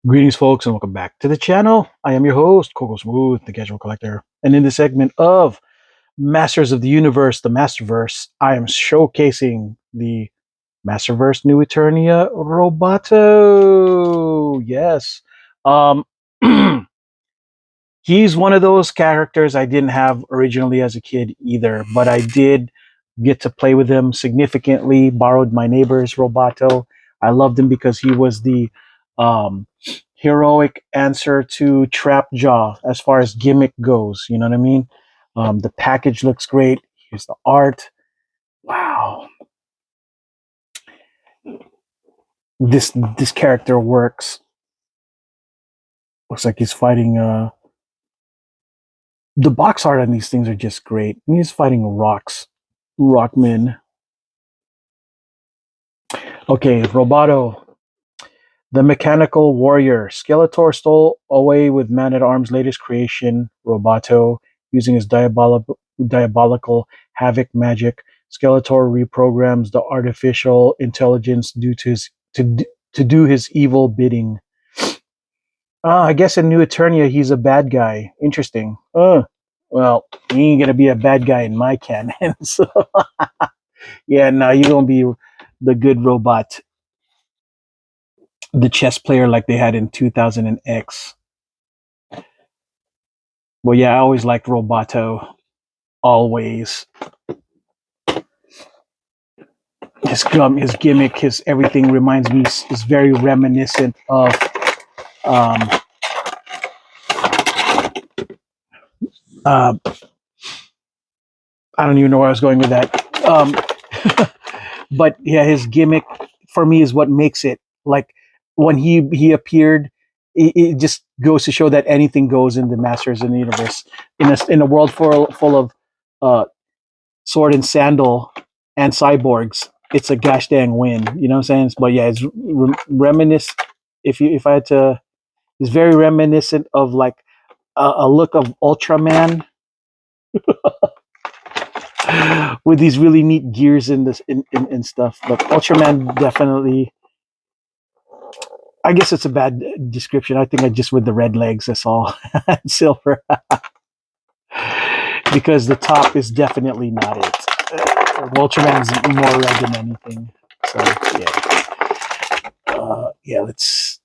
Greetings, folks, and welcome back to the channel. I am your host, Coco Smooth, the Casual Collector. And in this segment of Masters of the Universe, the Masterverse, I am showcasing the Masterverse New Eternia Roboto. Yes. Um, he's one of those characters I didn't have originally as a kid either, but I did get to play with him significantly, borrowed my neighbor's Roboto. I loved him because he was the um, heroic answer to Trapjaw as far as gimmick goes. You know what I mean? The package looks great. Here's the art. Wow, this character works. Looks like he's fighting. The box art on these things are just great. And he's fighting Rockman. Okay, Roboto, the mechanical warrior. Skeletor stole away with Man-at-Arm's latest creation, Roboto, using his diabolical havoc magic. Skeletor reprograms the artificial intelligence to do his evil bidding. I guess in New Eternia he's a bad guy. Interesting. Well, he ain't gonna be a bad guy in my canon. So yeah, no, you're gonna be the good robot, the chess player like they had in 2000 and X. Well, yeah, I always liked Roboto. Always. His gimmick, his everything reminds me is very reminiscent of. Um, uh, I don't even know where I was going with that. But yeah, his gimmick for me is what makes it like when he appeared. It just goes to show that anything goes in the Masters in the Universe in a world full of uh, sword and sandal and cyborgs. It's a gosh dang win. You know what I'm saying? But yeah, it's reminiscent. If I had to, it's very reminiscent of like a look of Ultraman with these really neat gears in this in stuff. But Ultraman definitely. I guess it's a bad description. I think I just with the red legs. That's all. Silver, because the top is definitely not it. Ultraman's more red than anything. So yeah, yeah. Let's.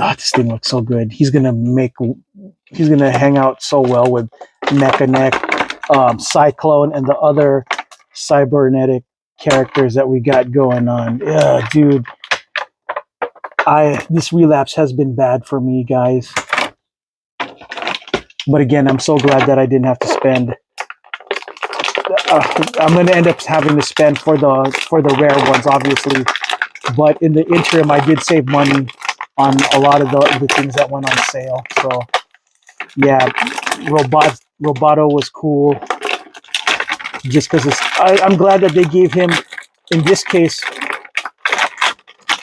Oh, this thing looks so good. He's gonna make. He's gonna hang out so well with Mechaneck, Cyclone, and the other cybernetic characters that we got going on. Yeah, dude. This relapse has been bad for me, guys. But again, I'm so glad that I didn't have to spend. I'm going to end up having to spend for the rare ones, obviously. But in the interim, I did save money on a lot of the things that went on sale. So yeah, Roboto was cool. Just because I'm glad that they gave him, in this case,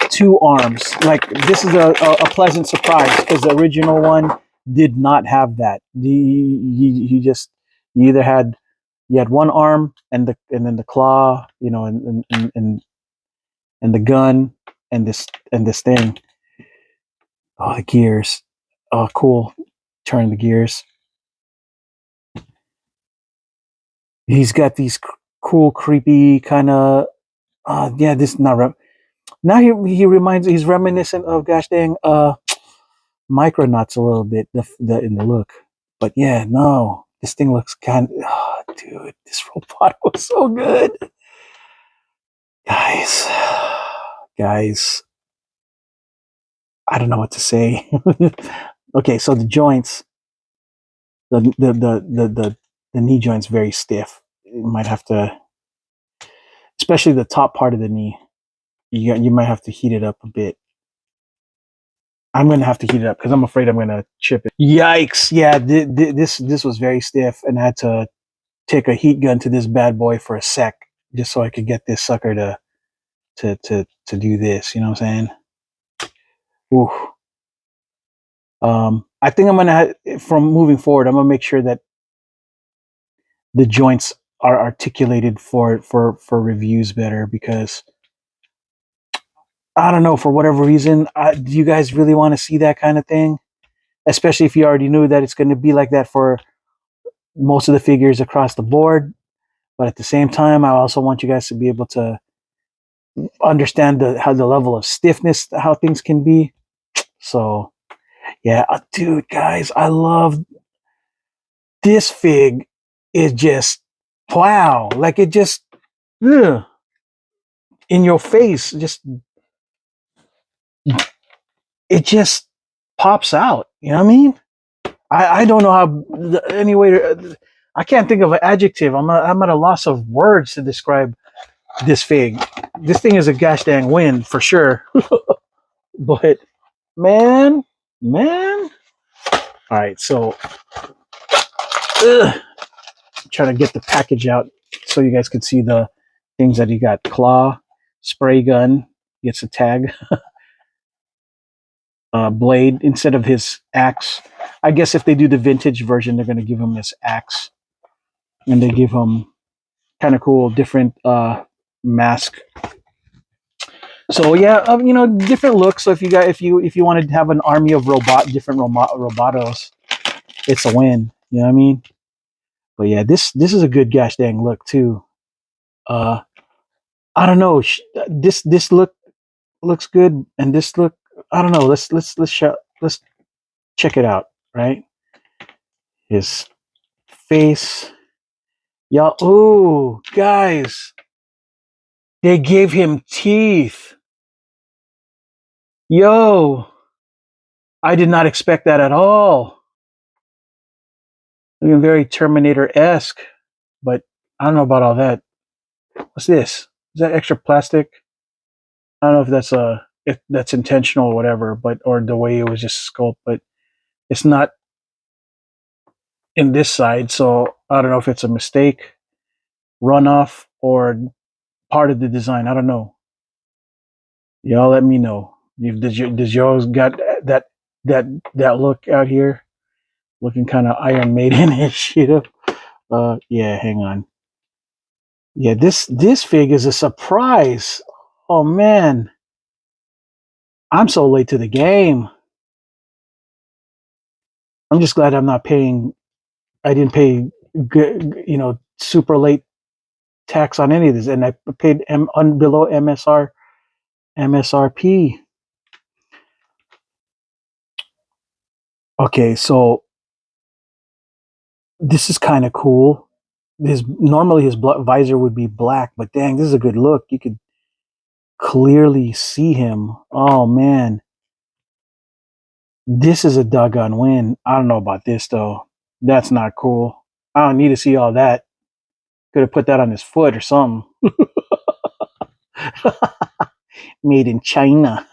two arms. Like this is a pleasant surprise because the original one did not have that. He just he either had you had one arm and then the claw, you know, and the gun and this thing. Oh, the gears. Oh, cool. Turn the gears. He's got these cool, creepy kind of. Yeah, this not. Now he reminds. He's reminiscent of gosh dang. Micronauts a little bit. The in the look, but yeah, no. This thing looks kind. Oh, dude, this robot was so good, guys. Guys, I don't know what to say. Okay, so the joints, the knee joint's very stiff. You might have to, especially the top part of the knee. You might have to heat it up a bit. I'm gonna have to heat it up because I'm afraid I'm gonna chip it. Yikes! Yeah, this was very stiff, and I had to take a heat gun to this bad boy for a sec just so I could get this sucker to do this. You know what I'm saying? Ooh. I think I'm gonna from moving forward. I'm gonna make sure that the joints are articulated for reviews better because I don't know, for whatever reason, do you guys really want to see that kind of thing? Especially if you already knew that it's going to be like that for most of the figures across the board. But at the same time, I also want you guys to be able to understand how the level of stiffness, how things can be. So yeah, dude, guys, I love this fig. Is just wow, like it just ugh, in your face, just it just pops out. You know what I mean? I don't know how any way I can't think of an adjective. I'm at a loss of words to describe this fig. This thing is a gosh dang win for sure. But man, man. All right, so trying to get the package out so you guys can see the things that he got. Claw, spray gun, gets a tag, blade instead of his axe. I guess if they do the vintage version, they're going to give him his axe, and they give him kind of cool different mask. So yeah, different looks. So if you wanted to have an army of different robotos, it's a win. You know what I mean? But yeah, this is a good gosh dang look too. Uh, I don't know. This look looks good, and this look, I don't know. Let's check it out. Right, his face. Y'all, ooh, guys, they gave him teeth. Yo, I did not expect that at all. Looking very Terminator-esque, but I don't know about all that. What's this? Is that extra plastic? I don't know if that's intentional or whatever, but or the way it was just sculpted, but it's not in this side, so I don't know if it's a mistake, runoff, or part of the design. I don't know. Y'all let me know. Does y'all got that that look out here? Looking kind of Iron Maiden-ish, you know? Yeah, hang on. Yeah, this fig is a surprise. Oh man, I'm so late to the game. I'm just glad I'm not paying. I didn't pay, super late tax on any of this, and I paid below MSRP. Okay, so this is kind of cool. His normally his visor would be black, but dang, this is a good look. You could clearly see him. Oh man, this is a doggone win. I don't know about this though. That's not cool. I don't need to see all that. Could have put that on his foot or something. Made in China.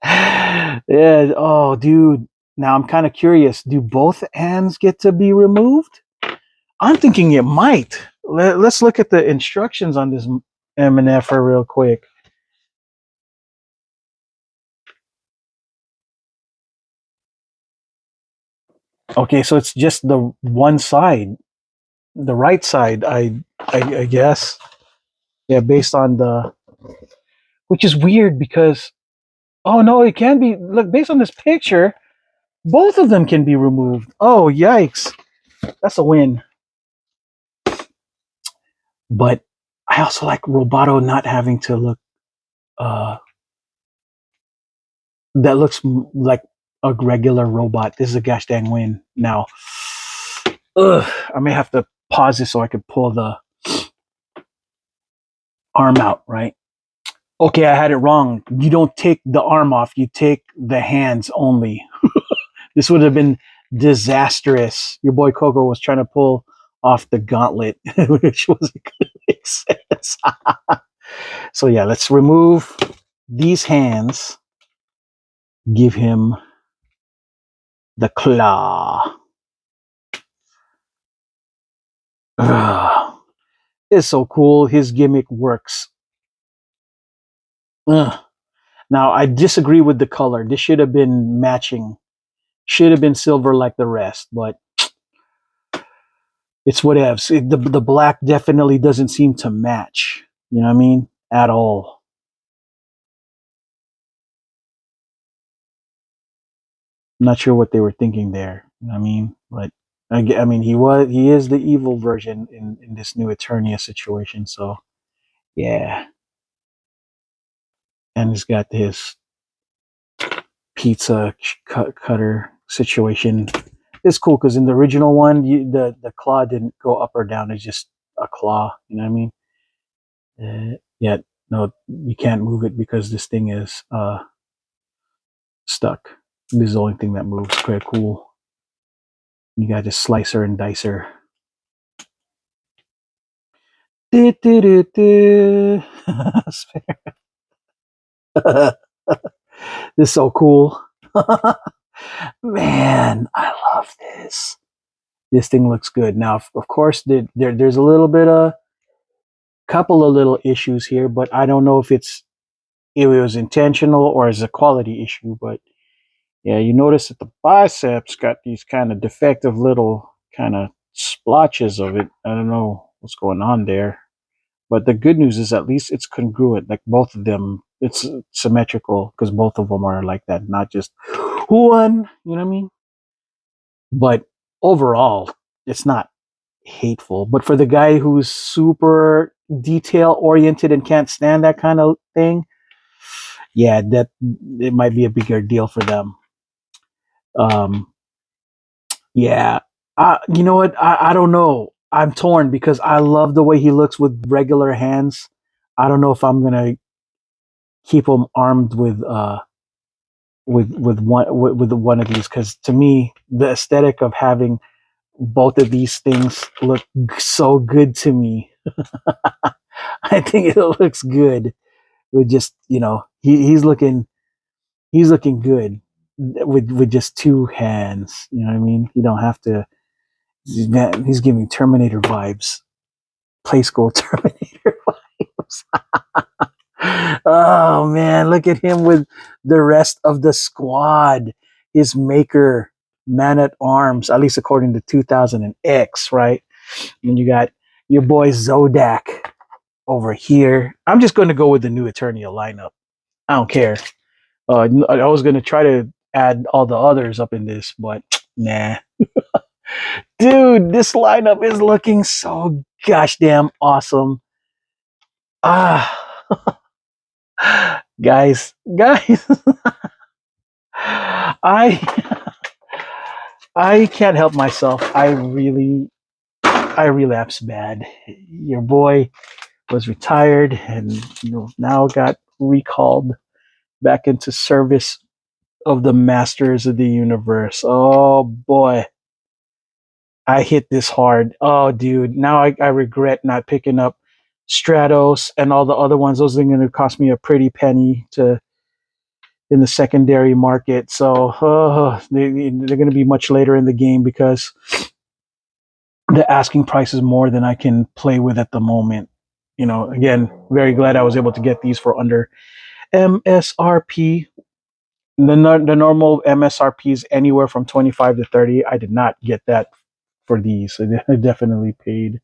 Yeah. Oh, dude. Now I'm kind of curious. Do both hands get to be removed? I'm thinking it might. Let's look at the instructions on this MNF real quick. Okay, so it's just the one side, the right side. I guess. Yeah, based on the, which is weird because, oh no, it can be. Look, based on this picture, both of them can be removed. Oh yikes! That's a win. But I also like Roboto not having to look. Uh, that looks like a regular robot. This is a gosh dang win. Now, I may have to pause this so I could pull the arm out. Right? Okay, I had it wrong. You don't take the arm off. You take the hands only. This would have been disastrous. Your boy Coco was trying to pull off the gauntlet, which wasn't going to make sense. So yeah, let's remove these hands. Give him the claw. Ugh. It's so cool. His gimmick works. Ugh. Now I disagree with the color. This should have been matching. Should have been silver like the rest, but it's whatevs. The black definitely doesn't seem to match. You know what I mean? At all. Not sure what they were thinking there. I mean, but I mean, he is the evil version in this new Eternia situation. So yeah, and he's got his pizza cutter situation. It's cool because in the original one, the claw didn't go up or down. It's just a claw. You know what I mean? Yet no, you can't move it because this thing is stuck. This is the only thing that moves. Quite cool. You got this slicer and dicer. this is so cool. Man, I love this. This thing looks good. Now, of course, there's a little bit of couple of little issues here, but I don't know if it was intentional or is a quality issue. But yeah, you notice that the biceps got these kind of defective little kind of splotches of it. I don't know what's going on there. But the good news is at least it's congruent. Like both of them, it's symmetrical because both of them are like that, not just one. You know what I mean? But overall, it's not hateful. But for the guy who's super detail oriented and can't stand that kind of thing, yeah, that it might be a bigger deal for them. Um, yeah, you know what? I don't know. I'm torn because I love the way he looks with regular hands. I don't know if I'm gonna keep him armed with one of these because to me the aesthetic of having both of these things look so good to me. I think it looks good with just he's looking good with just two hands. You know what I mean? You don't have to. He's giving Terminator vibes, play school Terminator vibes. Oh man, look at him with the rest of the squad. His maker, man at arms, at least according to 2000 and X, right? And you got your boy Zodak over here. I'm just going to go with the new Eternia lineup. I don't care. I was going to try to add all the others up in this, but nah. Dude, this lineup is looking so gosh damn awesome. Ah, guys, I I can't help myself. I relapse bad. Your boy was retired and now got recalled back into service of the masters of the universe. Oh boy, I hit this hard. Oh dude, now I regret not picking up Stratos and all the other ones. Those are going to cost me a pretty penny to in the secondary market. So they're going to be much later in the game because the asking price is more than I can play with at the moment. Again, very glad I was able to get these for under MSRP. The normal MSRP is anywhere from 25 to 30. I did not get that for these. I definitely paid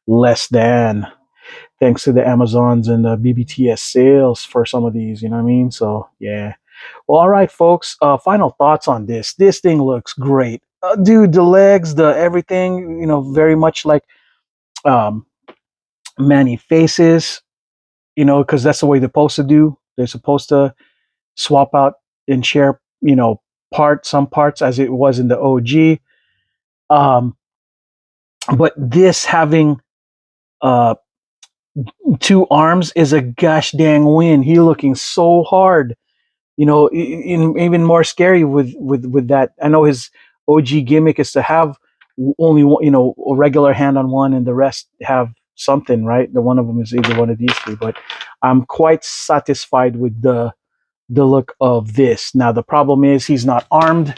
less than thanks to the Amazons and the BBTS sales for some of these. You know what I mean? So yeah. Well, all right, folks. Final thoughts on this. This thing looks great, dude. The legs, the everything. Very much like um, Manny faces. Because that's the way they're supposed to do. They're supposed to swap out and share. Some parts as it was in the OG. Um, but this having uh, two arms is a gosh dang win. He looking so hard. Even more scary with that. I know his OG gimmick is to have only one, a regular hand on one, and the rest have something, right? The one of them is either one of these two. But I'm quite satisfied with the look of this. Now the problem is he's not armed,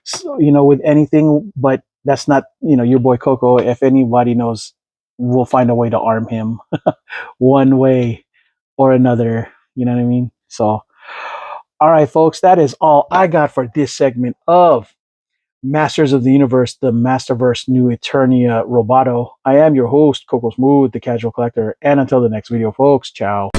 so, with anything. But that's not your boy Coco. If anybody knows, we'll find a way to arm him one way or another. You know what I mean? So. All right, folks, that is all I got for this segment of Masters of the Universe, the Masterverse New Eternia Roboto. I am your host, Coco Smooth, the Casual Collector, and until the next video, folks, ciao.